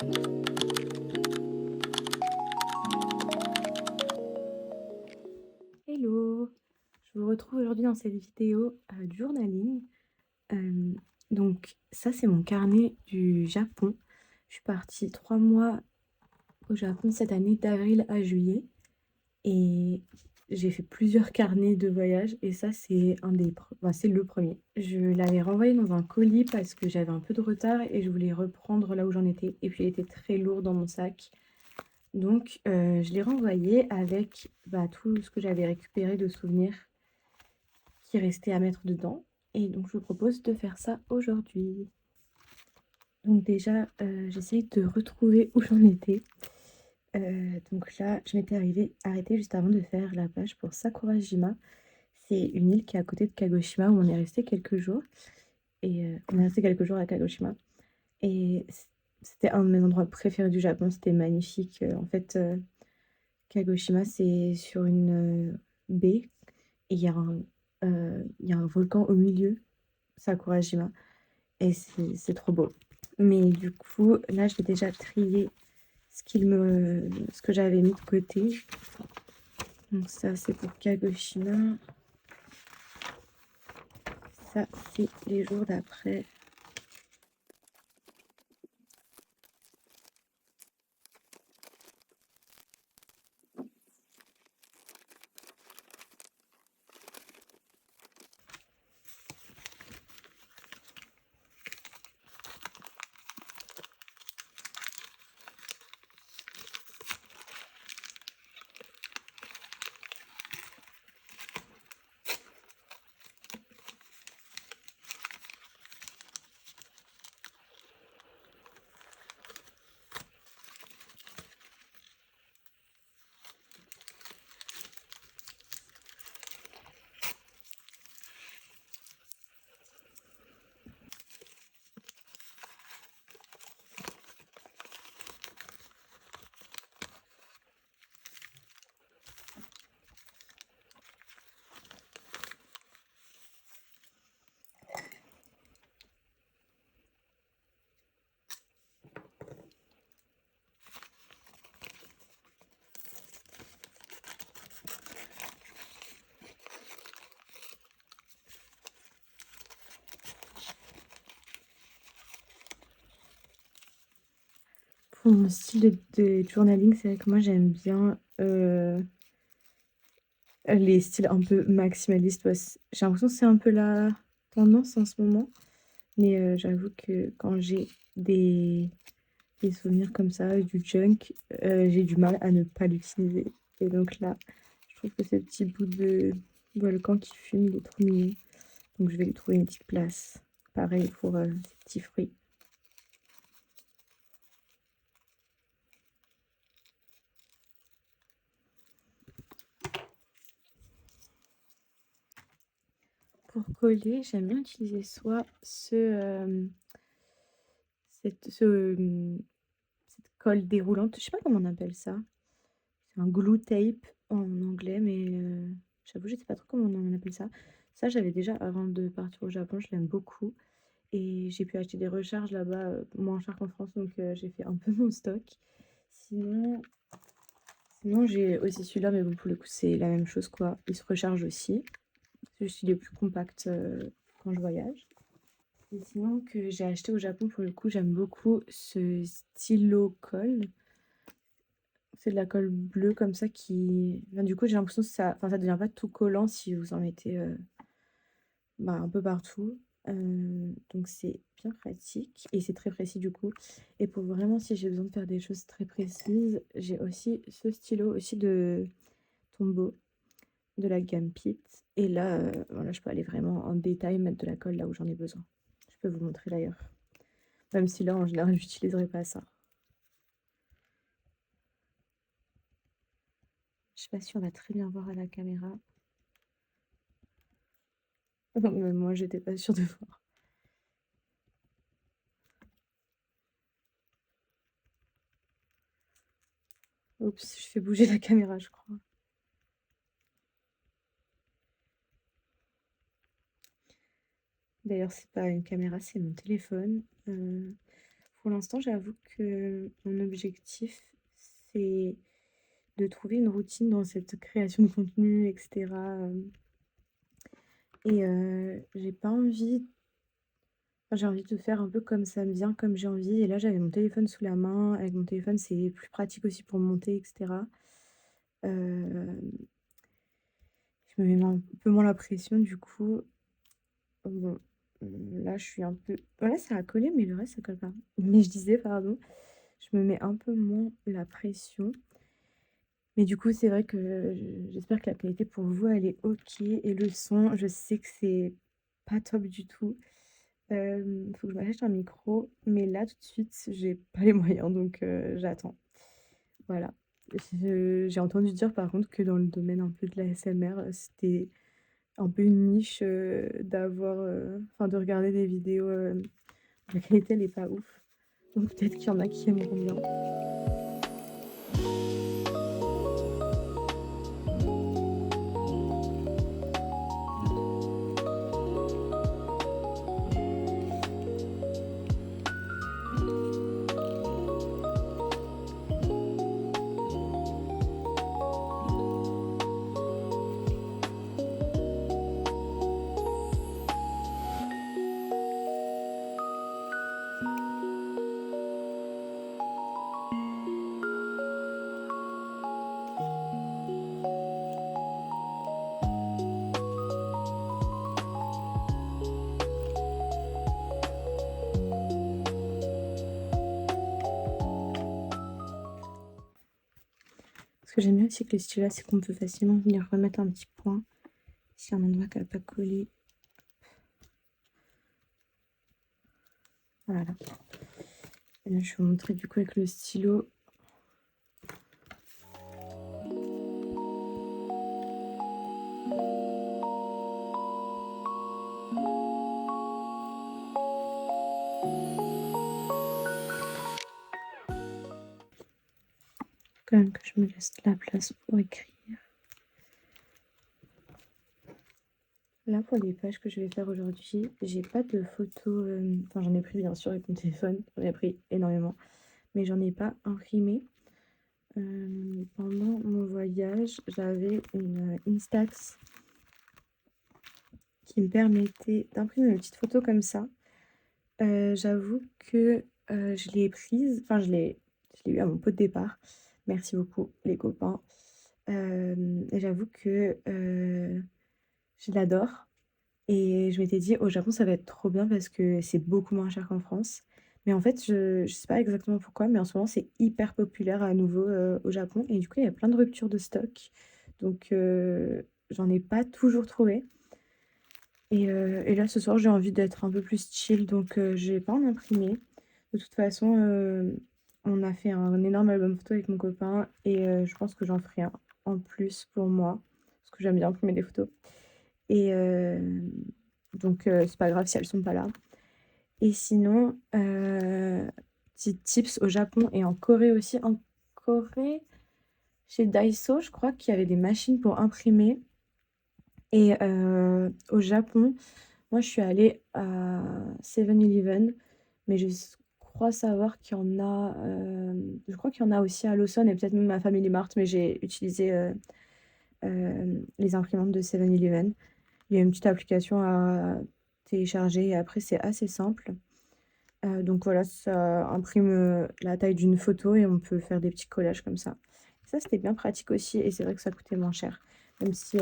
Hello! Je vous retrouve aujourd'hui dans cette vidéo, de journaling. Hem, donc ça, c'est mon carnet du Japon. Je suis partie 3 mois au Japon cette année, d'avril à juillet, et j'ai fait plusieurs carnets de voyage et ça, c'est un des pre enfin, c'est le premier. Je l'avais renvoyé dans un colis parce que j'avais un peu de retard et je voulais reprendre là où j'en étais, et puis il était très lourd dans mon sac. Donc je l'ai renvoyé avec, bah, tout ce que j'avais récupéré de souvenirs qui restait à mettre dedans, et donc je vous propose de faire ça aujourd'hui. Donc déjà, j'essaye de retrouver où j'en étais. Donc là, je m'étais arrêtée juste avant de faire la page pour Sakurajima. C'est une île qui est à côté de Kagoshima où on est resté quelques jours, et on est resté quelques jours à Kagoshima, et c'était un de mes endroits préférés du Japon. C'était magnifique, en fait, Kagoshima, c'est sur une, baie, et il y a un volcan au milieu, Sakurajima, et c'est trop beau. Mais du coup, là, je vais déjà trier ce que j'avais mis de côté. Donc ça, c'est pour Kagoshima. Ça, c'est les jours d'après. Pour mon style de journaling, c'est vrai que moi, j'aime bien les styles un peu maximalistes. Ouais, j'ai l'impression que c'est un peu la tendance en ce moment. Mais j'avoue que quand j'ai des des souvenirs comme ça, du junk, j'ai du mal à ne pas l'utiliser. Et donc là, je trouve que ce petit bout de volcan qui fume, il est trop mignon. Donc je vais lui trouver une petite place. Pareil pour ces petits fruits. Pour coller, j'aime bien utiliser soit cette colle déroulante, je sais pas comment on appelle ça. C'est un glue tape en anglais, mais j'avoue, je sais pas trop comment on appelle ça. Ça, j'avais déjà avant de partir au Japon, je l'aime beaucoup. Et j'ai pu acheter des recharges là-bas, moins cher qu'en France, donc j'ai fait un peu mon stock. Sinon sinon j'ai aussi celui-là, mais bon, pour le coup, c'est la même chose, quoi. Il se recharge aussi. C'est juste qu'il est plus compact, quand je voyage. Et sinon, que j'ai acheté au Japon, pour le coup, j'aime beaucoup ce stylo colle. C'est de la colle bleue comme ça qui enfin, du coup, j'ai l'impression que ça devient pas tout collant si vous en mettez, bah, un peu partout. Donc c'est bien pratique et c'est très précis du coup. Et pour vraiment si j'ai besoin de faire des choses très précises, j'ai aussi ce stylo aussi de Tombow, de la gamme Pitt, et là, voilà, je peux aller vraiment en détail, mettre de la colle là où j'en ai besoin. Je peux vous montrer d'ailleurs. Même si là, en général, j'utiliserai pas ça. Je sais pas si on va très bien voir à la caméra. Même moi, j'étais pas sûre de voir. Oups, je fais bouger la caméra, je crois. D'ailleurs, c'est pas une caméra, c'est mon téléphone. Pour l'instant, j'avoue que mon objectif, c'est de trouver une routine dans cette création de contenu et cetera, et j'ai pas envie enfin, j'ai envie de faire un peu comme ça me vient, comme j'ai envie et là, j'avais mon téléphone sous la main. Avec mon téléphone, c'est plus pratique aussi pour monter et cetera. Hem, je me mets un peu moins la pression du coup. Bon, là, je suis un peu voilà, ça a collé, mais le reste, ça colle pas. Mais je disais, pardon, je me mets un peu moins la pression. Mais du coup, c'est vrai que j'espère que la qualité pour vous, elle est OK et le son, je sais que c'est pas top du tout. Faut que je m'achète un micro, mais là, tout de suite, j'ai pas les moyens, donc j'attends. Voilà. J'ai entendu dire, par contre, que dans le domaine un peu de l'ASMR, c'était un peu une niche, d'avoir, enfin, de regarder des vidéos, la qualité, elle est pas ouf. Donc peut-être qu'il y en a qui aimeront bien. Ce que j'aime bien aussi avec les stylos, c'est qu'on peut facilement venir remettre un petit point si un endroit qui a pas collé. Voilà. Et là, je vais vous montrer du coup avec le stylo. Quand même que je me laisse de la place pour écrire. Là, pour les pages que je vais faire aujourd'hui, j'ai pas de photos. Enfin, j'en ai pris bien sûr avec mon téléphone, j'en ai pris énormément, mais j'en ai pas imprimé. Pendant mon voyage, j'avais une Instax qui me permettait d'imprimer une petite photo comme ça. J'avoue que je l'ai prise, enfin, je l'ai eu à mon pot de départ. Merci beaucoup, les copains. Et j'avoue que je l'adore. Et je m'étais dit: «Au Japon, ça va être trop bien parce que c'est beaucoup moins cher qu'en France». Mais en fait, je sais pas exactement pourquoi, mais en ce moment, c'est hyper populaire à nouveau, au Japon et du coup, il y a plein de ruptures de stock. Donc j'en ai pas toujours trouvé et là, ce soir, j'ai envie d'être un peu plus chill donc je vais pas en imprimer. De toute façon, on a fait un énorme album photo avec mon copain et je pense que j'en ferai un en plus pour moi, parce que j'aime bien imprimer des photos et donc c'est pas grave si elles sont pas là. Et sinon, petit tips au Japon et en Corée aussi. En Corée, chez Daiso, je crois qu'il y avait des machines pour imprimer et au Japon, moi je suis allée à 7-Eleven, mais crois savoir qu'il y en a, je crois qu'il y en a aussi à Lawson et peut-être même à Family Mart, mais j'ai utilisé, les imprimantes de 7-Eleven. Il y a une petite application à télécharger et après c'est assez simple. Donc voilà, ça imprime, la taille d'une photo et on peut faire des petits collages comme ça. Ça, c'était bien pratique aussi et c'est vrai que ça coûtait moins cher. Même si,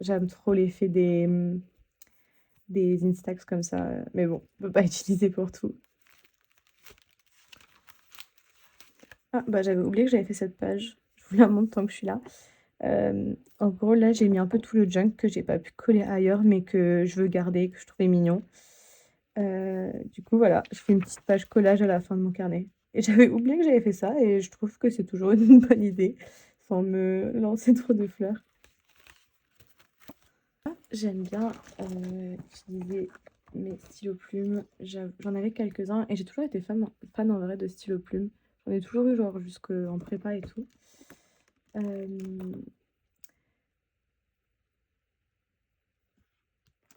j'aime trop l'effet des Instax comme ça, mais bon, on peut pas utiliser pour tout. Ah bah, j'avais oublié que j'avais fait cette page. Je vous la montre tant que je suis là. En gros, là, j'ai mis un peu tout le junk que j'ai pas pu coller ailleurs, mais que je veux garder, que je trouvais mignon. Du coup, voilà, je fais une petite page collage à la fin de mon carnet. Et j'avais oublié que j'avais fait ça et je trouve que c'est toujours une bonne idée, sans me lancer trop de fleurs. J'aime bien utiliser mes stylos plumes. J'en avais quelques-uns et j'ai toujours été fan en vrai de stylos plumes. J'en ai toujours eu genre jusqu'en prépa et tout.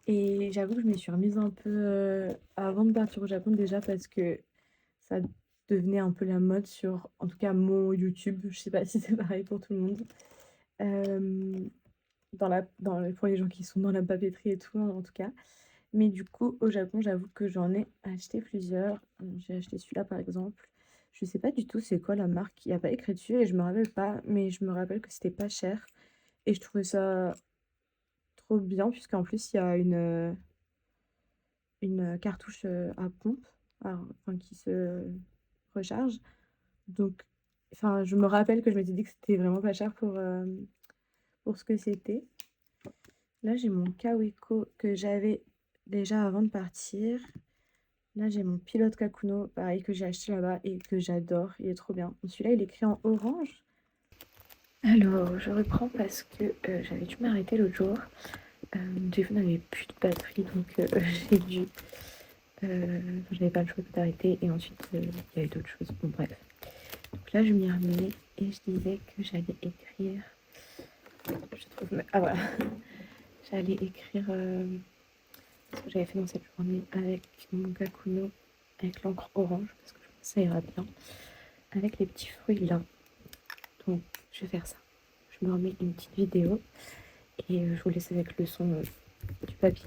Et j'avoue que je m'y suis remise un peu avant de partir au Japon déjà parce que ça devenait un peu la mode sur, en tout cas, mon YouTube. Je sais pas si c'est pareil pour tout le monde. Hem, pour les gens qui sont dans la papeterie et tout, en tout cas. Mais du coup, au Japon, j'avoue que j'en ai acheté plusieurs. J'ai acheté celui-là, par exemple. Je sais pas du tout c'est quoi la marque. Il y a pas écrit dessus et je me rappelle pas, mais je me rappelle que c'était pas cher et je trouvais ça trop bien puisqu'en plus, il y a une cartouche, à pompe, enfin qui se recharge. Donc enfin, je me rappelle que je m'étais dit que c'était vraiment pas cher pour ce que c'était. Là, j'ai mon Kaweko que j'avais déjà avant de partir. Là, j'ai mon Pilote Kakuno, pareil, que j'ai acheté là-bas et que j'adore. Il est trop bien. Celui-là, il est écrit en orange. Alors, je reprends parce que j'avais dû m'arrêter l'autre jour. Mon téléphone n'avait plus de batterie, donc j'ai dû. J'avais pas le choix d'arrêter. Et ensuite, il y a eu d'autres choses. Bon, bref. Donc là, je m'y remenais et je disais que j'allais écrire. Je trouve. Ah voilà. J'allais écrire ce que j'avais fait dans cette journée avec mon Kakuno, avec l'encre orange, parce que je pense que ça ira bien, avec les petits fruits là. Donc, je vais faire ça. Je me remets une petite vidéo et je vous laisse avec le son du papier.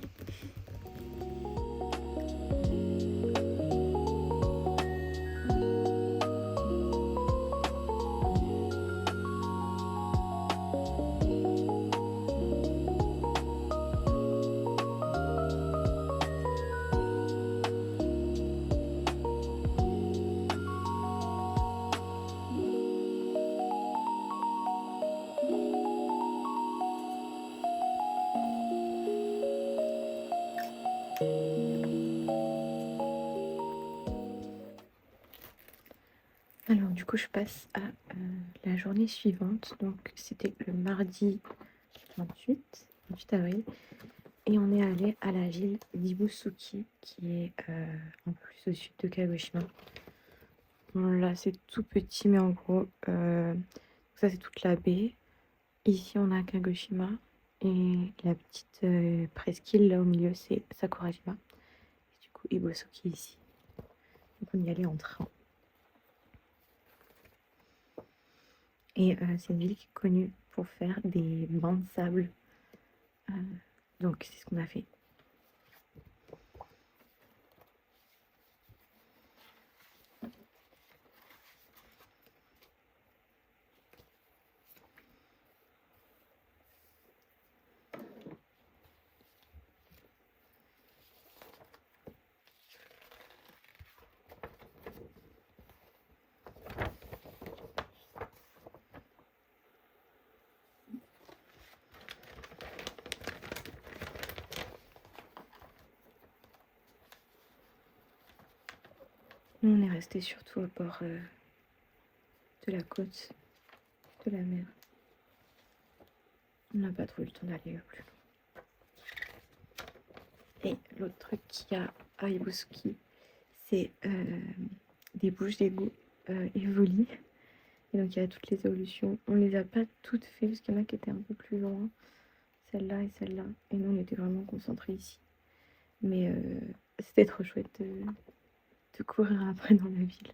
Alors du coup je passe à la journée suivante, donc c'était le mardi 28 avril, et on est allé à la ville d'Ibusuki, qui est un peu plus au sud de Kagoshima. Bon, là c'est tout petit, mais en gros, ça c'est toute la baie. Ici on a Kagoshima, et la petite presqu'île là au milieu c'est Sakurajima. Et du coup Ibusuki ici. Donc on y allait en train. Et c'est une ville qui est connue pour faire des bains de sable. Donc c'est ce qu'on a fait. Nous, on est resté surtout au bord de la côte, de la mer. On n'a pas trop eu le temps d'aller plus loin. Et l'autre truc qu'il y a à Ibusuki, c'est des bouches d'égout Evoli. Et donc il y a toutes les évolutions. On les a pas toutes faites parce qu'il y en a qui étaient un peu plus loin. Celle-là et celle-là. Et nous, on était vraiment concentrés ici. Mais c'était trop chouette de courir après dans la ville.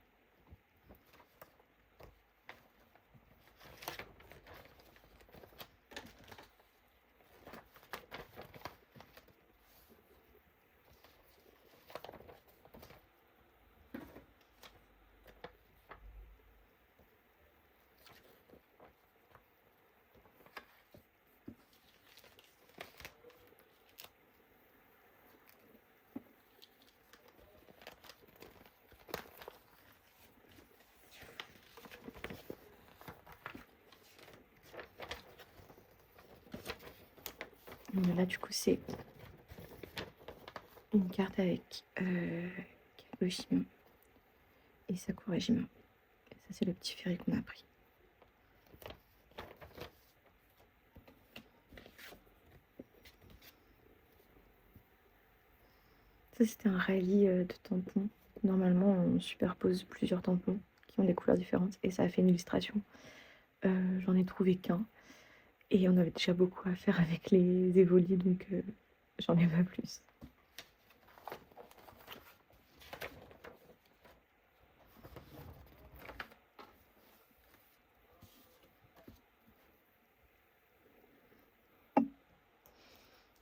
Là, du coup, c'est une carte avec Kagoshima et Sakurajima. Et ça, c'est le petit ferry qu'on a pris. Ça, c'était un rallye de tampons. Normalement, on superpose plusieurs tampons qui ont des couleurs différentes et ça a fait une illustration. J'en ai trouvé qu'un. Et on avait déjà beaucoup à faire avec les évolis, donc j'en ai pas plus.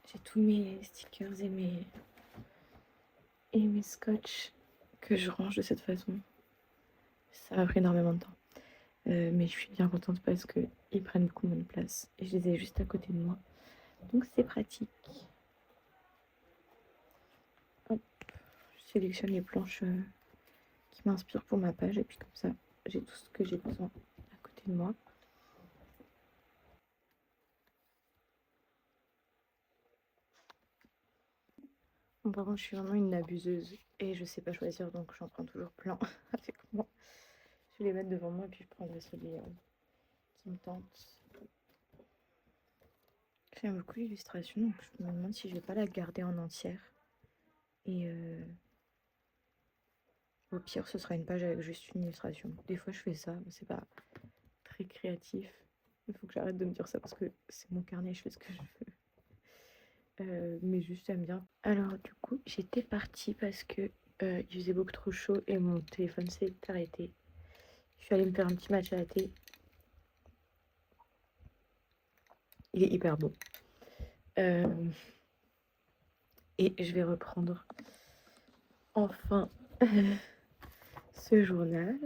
J'ai tous mes stickers et mes scotch que je range de cette façon. Ça m'a pris énormément de temps. Mais je suis bien contente parce qu'ils prennent beaucoup moins de place. Et je les ai juste à côté de moi. Donc c'est pratique. Hop, je sélectionne les planches qui m'inspirent pour ma page. Et puis comme ça, j'ai tout ce que j'ai besoin à côté de moi. Bon, par contre, je suis vraiment une abuseuse. Et je sais pas choisir, donc j'en prends toujours plein avec moi. Je vais les mettre devant moi et puis je prendrai celui qui me tente. J'aime beaucoup l'illustration, donc je me demande si je vais pas la garder en entière. Et au pire, ce sera une page avec juste une illustration. Des fois, je fais ça, mais c'est pas très créatif. Il faut que j'arrête de me dire ça parce que c'est mon carnet, je fais ce que je veux. Mais juste, j'aime bien. Alors, du coup, j'étais partie parce que il faisait beaucoup trop chaud et mon téléphone s'est arrêté. Je suis allée me faire un petit match à la thé. Il est hyper beau. Et je vais reprendre enfin ce journal.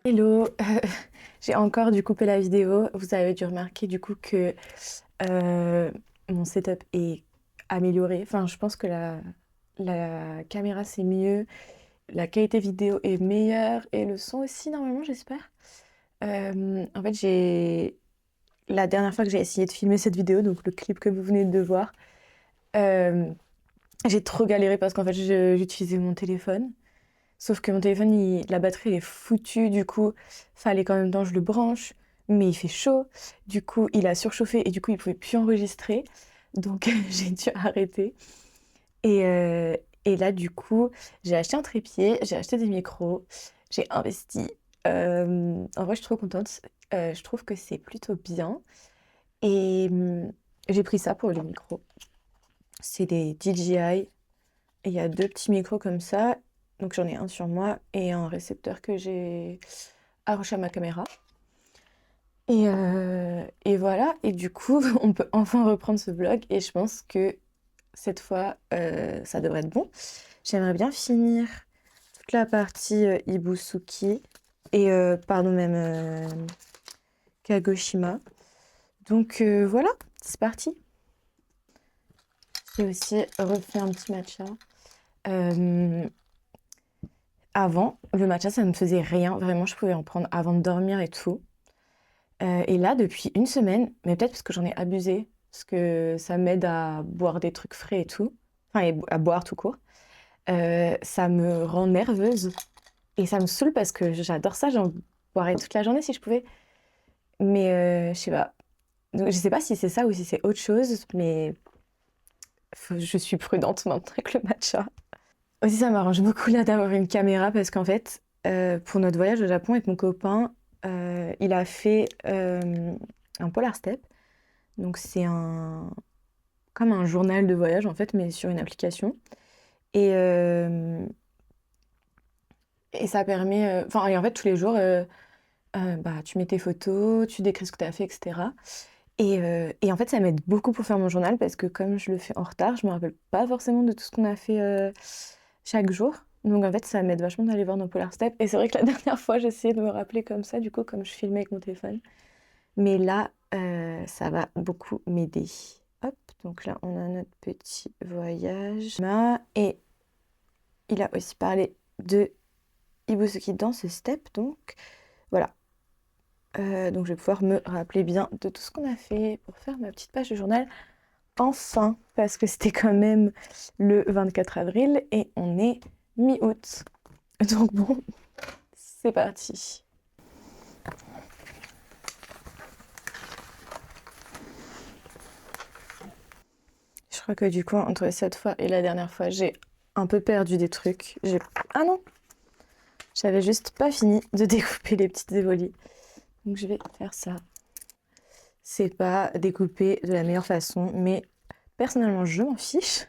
Hello, j'ai encore dû couper la vidéo. Vous avez dû remarquer du coup que mon setup est amélioré. Enfin, je pense que la caméra c'est mieux, la qualité vidéo est meilleure et le son aussi normalement, j'espère. En fait, la dernière fois que j'ai essayé de filmer cette vidéo, donc le clip que vous venez de voir, euh, j'ai trop galéré parce qu'en fait j'utilisais mon téléphone. Sauf que mon téléphone, la batterie elle est foutue, du coup, fallait qu'en même temps je le branche, mais il fait chaud, du coup il a surchauffé et du coup il pouvait plus enregistrer, donc j'ai dû arrêter. Et, euh, et là du coup, j'ai acheté un trépied, j'ai acheté des micros, j'ai investi. En vrai, je suis trop contente, je trouve que c'est plutôt bien. Et j'ai pris ça pour les micros. C'est des DJI. Et il y a deux petits micros comme ça. Donc j'en ai un sur moi et un récepteur que j'ai accroché à ma caméra. Et voilà, et du coup, on peut enfin reprendre ce vlog et je pense que cette fois, ça devrait être bon. J'aimerais bien finir toute la partie Ibusuki et pardon, même Kagoshima. Donc voilà, c'est parti. J'ai aussi refait un petit matcha. Avant, le matcha, ça ne me faisait rien. Vraiment, je pouvais en prendre avant de dormir et tout. Et là, depuis une semaine, mais peut-être parce que j'en ai abusé, parce que ça m'aide à boire des trucs frais et tout, enfin, et à boire tout court, ça me rend nerveuse. Et ça me saoule parce que j'adore ça, j'en boirais toute la journée si je pouvais. Mais je sais pas. Donc, je sais pas si c'est ça ou si c'est autre chose, mais je suis prudente maintenant avec le matcha. Aussi, ça m'arrange beaucoup là d'avoir une caméra parce qu'en fait, pour notre voyage au Japon avec mon copain, il a fait un Polar Step. Donc c'est comme un journal de voyage en fait, mais sur une application. Et, euh, et ça permet, enfin, et en fait tous les jours, bah, tu mets tes photos, tu décris ce que tu as fait, etc. Et en fait, ça m'aide beaucoup pour faire mon journal parce que comme je le fais en retard, je me rappelle pas forcément de tout ce qu'on a fait chaque jour. Donc en fait, ça m'aide vachement d'aller voir nos Polar Steps. Et c'est vrai que la dernière fois, j'ai essayé de me rappeler comme ça, du coup, comme je filmais avec mon téléphone. Mais là, ça va beaucoup m'aider. Hop, donc là, on a notre petit voyage. Et il a aussi parlé de Ibusuki dans ce step, donc voilà. Donc je vais pouvoir me rappeler bien de tout ce qu'on a fait pour faire ma petite page de journal. Enfin, parce que c'était quand même le 24 avril et on est mi-août. Donc bon, c'est parti. Je crois que du coup, entre cette fois et la dernière fois, j'ai un peu perdu des trucs. Ah non! J'avais juste pas fini de découper les petites évolies. Donc je vais faire ça. C'est pas découpé de la meilleure façon, mais personnellement, je m'en fiche.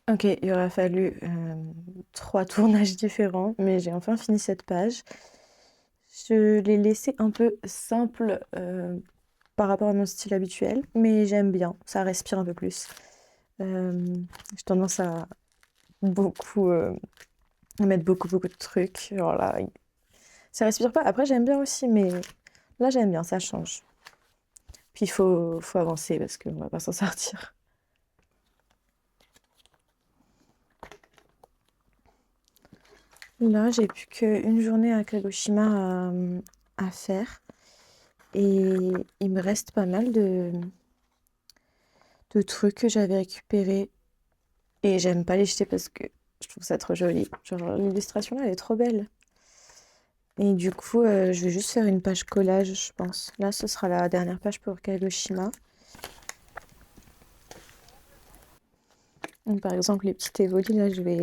Ok, il aura fallu 3 tournages différents, mais j'ai enfin fini cette page. Je l'ai laissé un peu simple par rapport à mon style habituel, mais j'aime bien, ça respire un peu plus. J'ai tendance à beaucoup mettre beaucoup de trucs. Genre là, ça respire pas. Après, j'aime bien aussi, mais là, j'aime bien, ça change. Puis il faut avancer parce qu'on va pas s'en sortir. Là, j'ai plus qu'une journée à Kagoshima à faire. Et il me reste pas mal de trucs que j'avais récupérés. Et j'aime pas les jeter parce que je trouve ça trop joli. Genre, l'illustration là, elle est trop belle. Et du coup, je vais juste faire une page collage, je pense. Là, ce sera la dernière page pour Kagoshima. Donc, par exemple, les petites évolis, là, je vais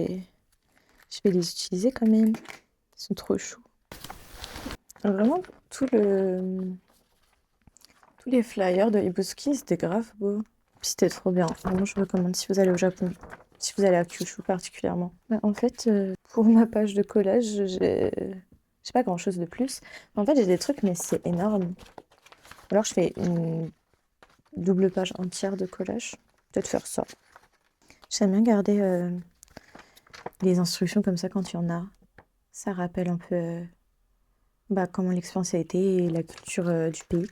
les utiliser quand même. Ils sont trop choux. Vraiment, tous les flyers de Ibusuki, c'était grave beau. Puis c'était trop bien. Vraiment, je recommande si vous allez au Japon. Si vous allez à Kyushu particulièrement. Bah, en fait, pour ma page de collage, j'ai pas grand-chose de plus. En fait, j'ai des trucs, mais c'est énorme. Alors, je fais une double page entière de collage. Peut-être faire ça. J'aime bien garder les instructions comme ça quand il y en a. Ça rappelle un peu comment l'expérience a été et la culture du pays.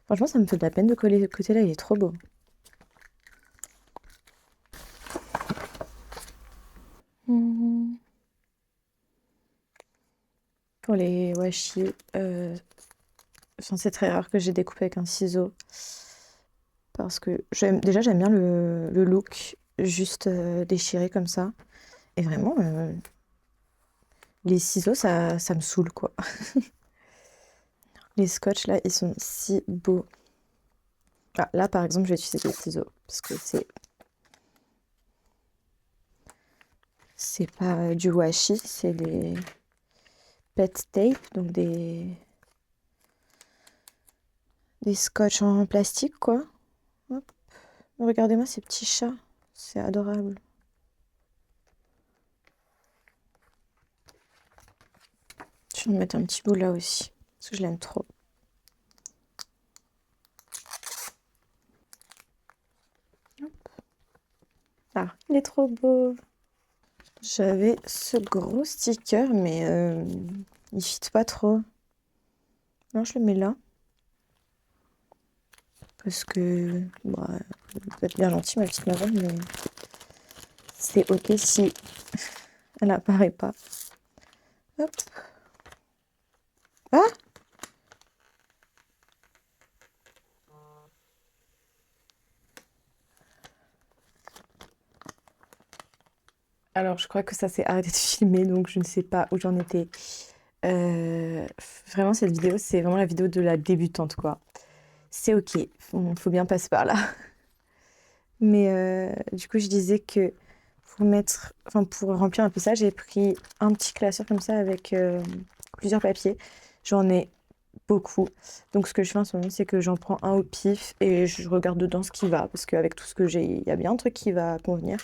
Franchement, ça me fait de la peine de coller ce côté-là, il est trop beau. Pour les washi, c'est très rare que j'ai découpé avec un ciseau. Parce que j'aime bien le look juste déchiré comme ça. Et vraiment, les ciseaux, ça me saoule, quoi. Les scotch, là, ils sont si beaux. Ah, là, par exemple, je vais utiliser des ciseaux. Parce que c'est pas du washi, c'est des pet tape, donc des scotch en plastique, quoi. Hop. Regardez-moi ces petits chats, c'est adorable. Je vais en mettre un petit bout là aussi, parce que je l'aime trop. Hop. Ah, il est trop beau. J'avais ce gros sticker, mais il fit pas trop. Non, je le mets là. Parce que, vous êtes bien gentil, ma petite maman, mais c'est ok si elle apparaît pas. Hop. Ah! Alors, je crois que ça s'est arrêté de filmer, donc je ne sais pas où j'en étais. Euh, Vraiment, cette vidéo, c'est vraiment la vidéo de la débutante, quoi. C'est ok, faut bien passer par là. Mais du coup, je disais que pour remplir un peu ça, j'ai pris un petit classeur comme ça avec plusieurs papiers. J'en ai beaucoup. Donc, ce que je fais en ce moment, c'est que j'en prends un au pif et je regarde dedans ce qui va. Parce qu'avec tout ce que j'ai, il y a bien un truc qui va convenir.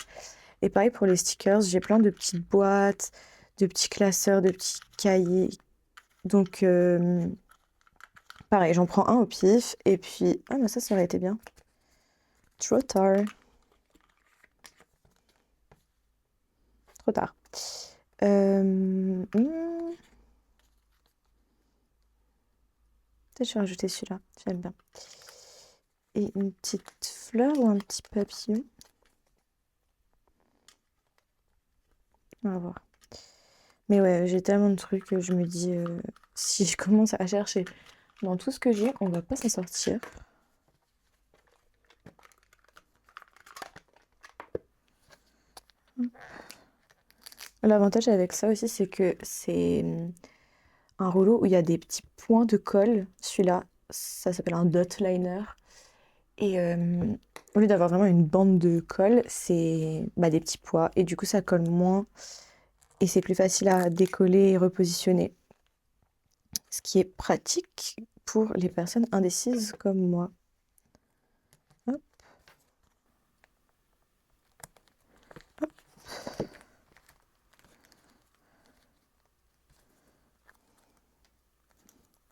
Et pareil pour les stickers, j'ai plein de petites boîtes, de petits classeurs, de petits cahiers. Donc, pareil, j'en prends un au pif. Et puis, ah, mais ça aurait été bien. Trop tard. Trop tard. Peut-être je vais rajouter celui-là, j'aime bien. Et une petite fleur ou un petit papillon. On va voir. Mais ouais, j'ai tellement de trucs que je me dis, si je commence à chercher dans tout ce que j'ai, on va pas s'en sortir. L'avantage avec ça aussi, c'est que c'est un rouleau où il y a des petits points de colle. Celui-là, ça s'appelle un dot liner. Et au lieu d'avoir vraiment une bande de colle, c'est des petits pois. Et du coup, ça colle moins. Et c'est plus facile à décoller et repositionner. Ce qui est pratique pour les personnes indécises comme moi. Hop. Hop.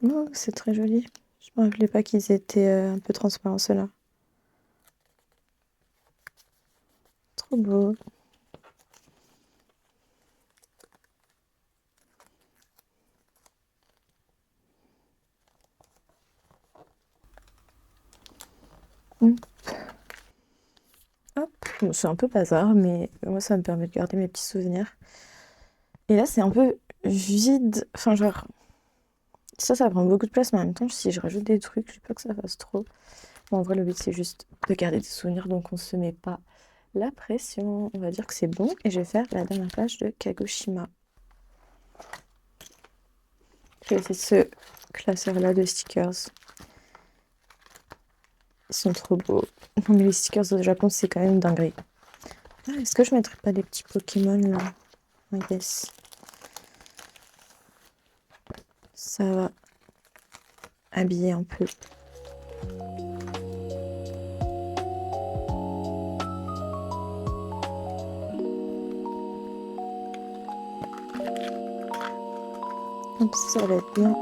Oh, c'est très joli. Je me rappelais pas qu'ils étaient un peu transparents ceux-là. Trop beau. Hop. Hop. Bon, c'est un peu bazar, mais moi ça me permet de garder mes petits souvenirs. Et là c'est un peu vide. Enfin genre, ça prend beaucoup de place, mais en même temps si je rajoute des trucs, je veux pas que ça fasse trop. Bon, en vrai le but c'est juste de garder des souvenirs, donc on se met pas la pression. On va dire que c'est bon. Et je vais faire la dernière page de Kagoshima. J'ai aussi ce classeur-là de stickers. Ils sont trop beaux. Non, mais les stickers au Japon, c'est quand même une dinguerie. Ah, est-ce que je mettrais pas des petits Pokémon là? I guess. Ça va habiller un peu. Hop, ça va être bien.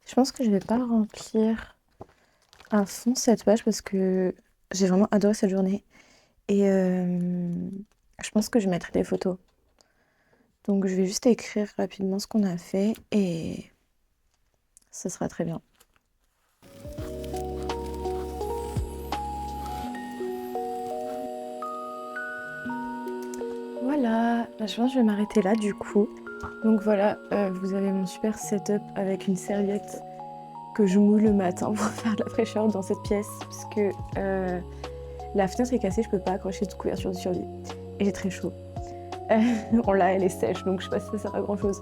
Je pense que je vais pas remplir à fond cette page parce que j'ai vraiment adoré cette journée. Et je pense que je mettrai des photos. Donc je vais juste écrire rapidement ce qu'on a fait et ce sera très bien. Voilà, bah, je pense que je vais m'arrêter là du coup. Donc voilà, vous avez mon super setup avec une serviette que je mouille le matin pour faire de la fraîcheur dans cette pièce puisque la fenêtre est cassée, je peux pas accrocher de couverture de survie. Et j'ai très chaud. Bon là, elle est sèche, donc je sais pas si ça sert à grand chose.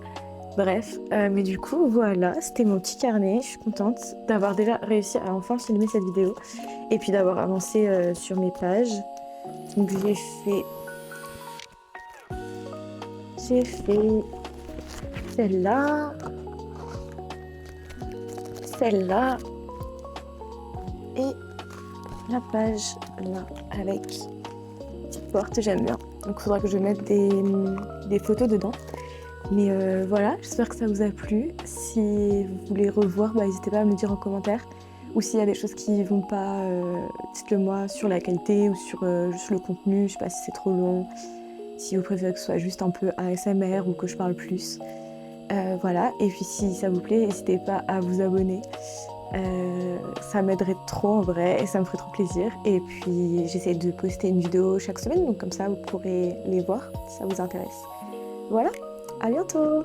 Bref, mais du coup, voilà, c'était mon petit carnet. Je suis contente d'avoir déjà réussi à enfin filmer cette vidéo et puis d'avoir avancé sur mes pages. Donc j'ai fait celle-là, celle-là et la page là avec petite porte, j'aime bien. Donc il faudra que je mette des photos dedans. Mais voilà, j'espère que ça vous a plu. Si vous voulez revoir, bah, n'hésitez pas à me le dire en commentaire. Ou s'il y a des choses qui vont pas, dites-le moi sur la qualité ou sur juste le contenu. Je sais pas si c'est trop long, si vous préférez que ce soit juste un peu ASMR ou que je parle plus. Voilà, et puis si ça vous plaît, n'hésitez pas à vous abonner. Ça m'aiderait trop en vrai et ça me ferait trop plaisir. Et puis j'essaie de poster une vidéo chaque semaine, donc comme ça vous pourrez les voir si ça vous intéresse. Voilà, à bientôt!